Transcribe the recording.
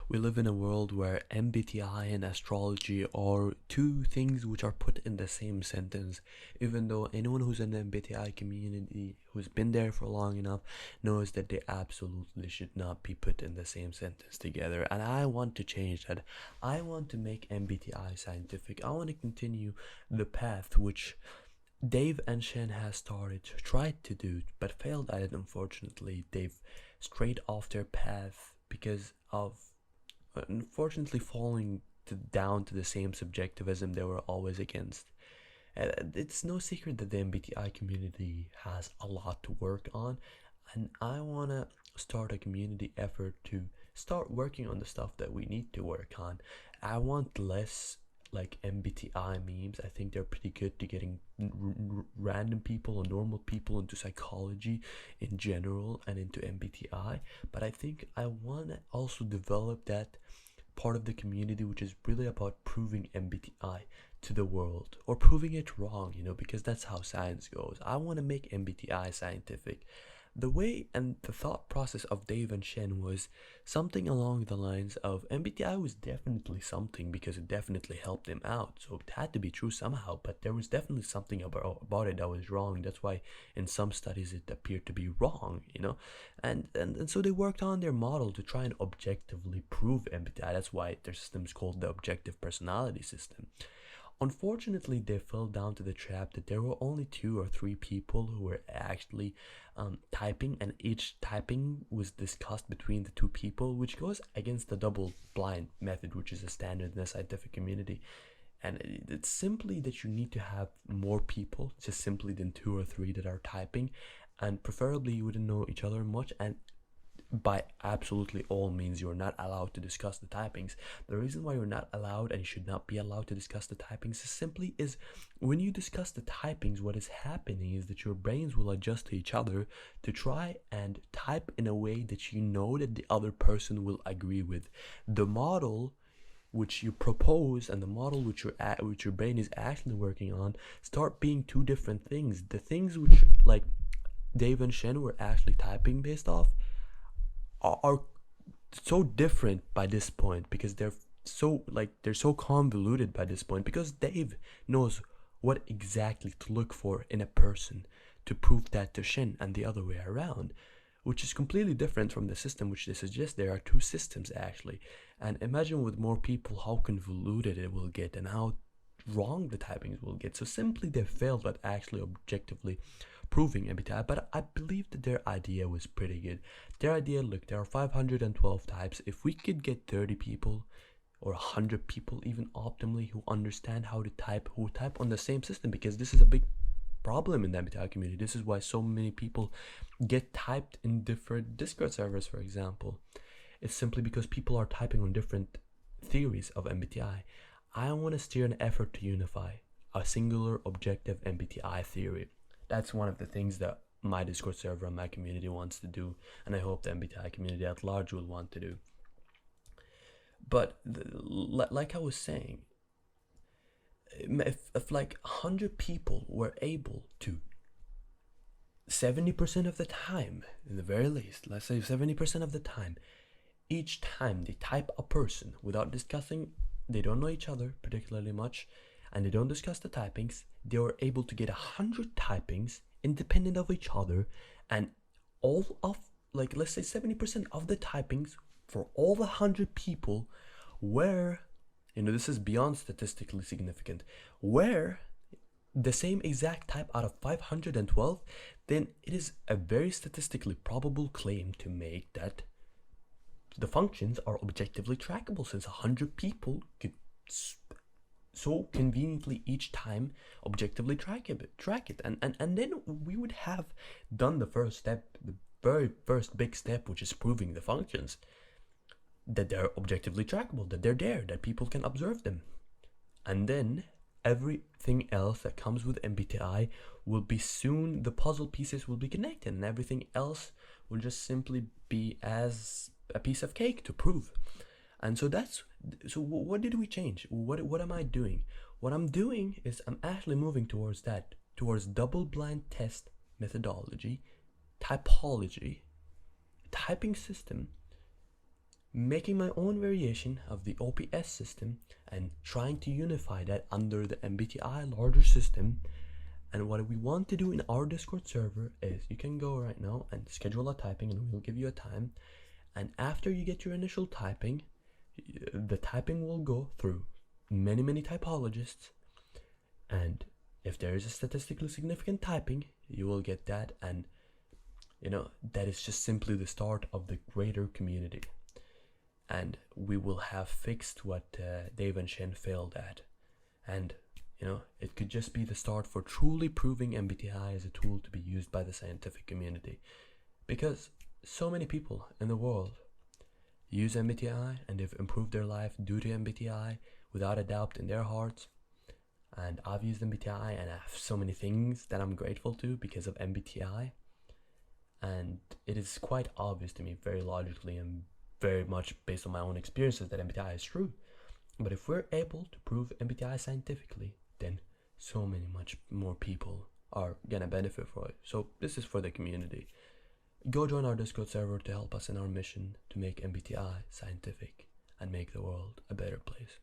We live in a world where MBTI and astrology are two things which are put in the same sentence, even though anyone who's in the MBTI community who's been there for long enough knows that they absolutely should not be put in the same sentence together. And I want to change that. I want to make MBTI scientific. I want to continue the path which Dave and Shen has tried to do, but failed at it. Unfortunately, they've strayed off their path because of unfortunately falling down to the same subjectivism they were always against. It's no secret that the MBTI community has a lot to work on, and I want to start a community effort to start working on the stuff that we need to work on. I want less like MBTI memes. I think they're pretty good to getting random people or normal people into psychology in general and into MBTI. But I think I want to also develop that part of the community which is really about proving MBTI to the world or proving it wrong, because that's how science goes. I want to make MBTI scientific. The way and the thought process of Dave and Shen was something along the lines of MBTI was definitely something because it definitely helped them out, so it had to be true somehow, but there was definitely something about it that was wrong. That's why in some studies it appeared to be wrong, and so they worked on their model to try and objectively prove MBTI. That's why their system is called the objective personality system. Unfortunately, they fell down to the trap that there were only 2 or 3 people who were actually typing, and each typing was discussed between the 2 people, which goes against the double blind method, which is a standard in the scientific community. And it's simply that you need to have more people, just simply than 2 or 3 that are typing, and preferably you wouldn't know each other much, and by absolutely all means you're not allowed to discuss the typings. The reason why you're not allowed and you should not be allowed to discuss the typings is when you discuss the typings, what is happening is that your brains will adjust to each other to try and type in a way that you know that the other person will agree with. The model which you propose and the model which your brain is actually working on start being 2 different things. The things which like Dave and Shen were actually typing based off are so different by this point, because they're so convoluted by this point, because Dave knows what exactly to look for in a person to prove that to Shin, and the other way around, which is completely different from the system which they suggest. There are 2 systems actually, and imagine with more people how convoluted it will get and how wrong the typings will get. So simply they failed at actually objectively proving MBTI, but I believe that their idea was pretty good. Their idea, look, there are 512 types. If we could get 30 people or 100 people even optimally who understand how to type, who type on the same system, because this is a big problem in the MBTI community. This is why so many people get typed in different Discord servers, for example. It's simply because people are typing on different theories of MBTI. I want to steer an effort to unify a singular objective MBTI theory. That's one of the things that my Discord server and my community wants to do, and I hope the MBTI community at large will want to do. But like I was saying, if like 100 people were able to 70% of the time, in the very least, let's say 70% of the time, each time they type a person without discussing, they don't know each other particularly much, and they don't discuss the typings, they were able to get 100 typings independent of each other, and all of, like, let's say 70% of the typings for all the 100 people were, this is beyond statistically significant, were the same exact type out of 512, then it is a very statistically probable claim to make that the functions are objectively trackable, since 100 people could so conveniently each time objectively track it, and then we would have done the first step, the very first big step, which is proving the functions, that they're objectively trackable, that they're there, that people can observe them, and then everything else that comes with MBTI will be soon, the puzzle pieces will be connected, and everything else will just simply be as a piece of cake to prove. And so what did we change? What am I doing? What I'm doing is I'm actually moving towards double-blind test methodology, typology, typing system, making my own variation of the OPS system and trying to unify that under the MBTI larger system. And what we want to do in our Discord server is you can go right now and schedule a typing, and we'll give you a time. And after you get your initial typing, the typing will go through many typologists, and if there is a statistically significant typing, you will get that. And that is just simply the start of the greater community, and we will have fixed what Dave and Shen failed at. And it could just be the start for truly proving MBTI as a tool to be used by the scientific community, because so many people in the world use MBTI and they've improved their life due to MBTI without a doubt in their hearts. And I've used MBTI and I have so many things that I'm grateful to because of MBTI. And it is quite obvious to me, very logically and very much based on my own experiences, that MBTI is true. But if we're able to prove MBTI scientifically, then so many much more people are gonna benefit from it. So this is for the community. Go join our Discord server to help us in our mission to make MBTI scientific and make the world a better place.